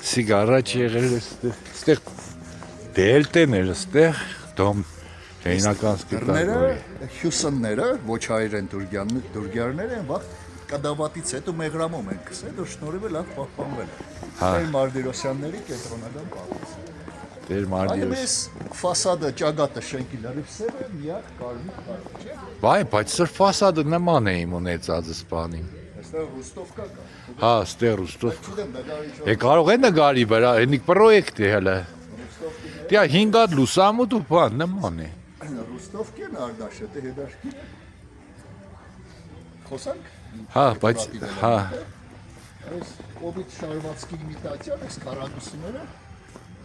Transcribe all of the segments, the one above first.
Սիգարաչ եղել ստեղ դելտեներ ստեղ դոմ Չայնական Դռները, հյուսնները, ոչ հայերեն դուրգյարներ են, վաղ կդավատից հետո մեղրամում են կսել, որ շնորհիվ լավ պահպանվել է։ Տեր Մարտիրոսյանների կենտրոնական կառույցը։ Տեր Մարտիրոս։ Այլևս ֆասադը ճագատը շենքի լրիվ է միակ կարմիր կառույց, չէ՞։ Բայ, բայց սր ֆասադը նման է իմ ունեցածս բանին։ Այստեղ ռուստովկա կա։ Հա, ստեղ ռուստով։ Չգիտեմ նկարիչ Կարող է նկարի վրա, այնիկ պրոյեկտ է հələ։ Դիա 5 հատ լուսամուտ ու բան նման է։ ռուստովկեն արդաշը դե հետարքի։ Խոսանք։ Հա, բայց հա, Այս կոպիտ շարվածքի իմիտացիան, այս քառակուսիները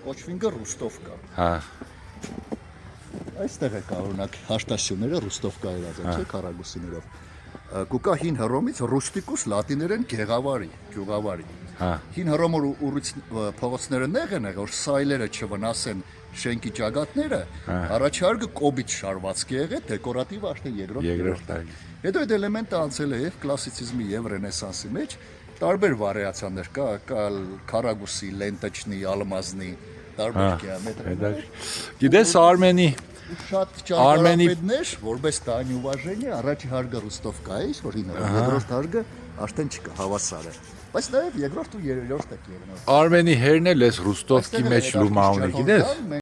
կոչվինգը ռուստովկա։ հա։ Այստեղ է կառունակ հաշտասյուները ռուստովկա երազան, չէ՞ քառակուսիներով։ Կուկա հին հռոմից ռուստիկուս լատիներեն գյուղավարի։ Հա։ Հին հռոմոր փողոցները նեղ են եղել, որ սայլերը չվնասեն շենքի ճագատները, առաջարկը կոպիտ շարվածք է եղել, դեկորատիվ աշտը Երկրորդ տարի։ Հետո այդ էլեմենտը անցել է եւ կլասիցիզմի եւ ռենեսանսի մեջ տարբեր վարիացիաներ կա քառակուսի, լենտաչնի, ալմազնի, տարբեր գեոմետրիա։ Գիտես Արմենի Շատ ճարտարապետներ, որպես տանի ուվաժենի, առաջի հարգը ռուստովկա է, որ երկրորդ հարգը արդեն չկա, հավասար է։ Բայց նաև երկրորդ ու երրորդը կերնով։ Արմենի հերն էլ էս ռուստովկի մեջ լումա ունի, գիտես։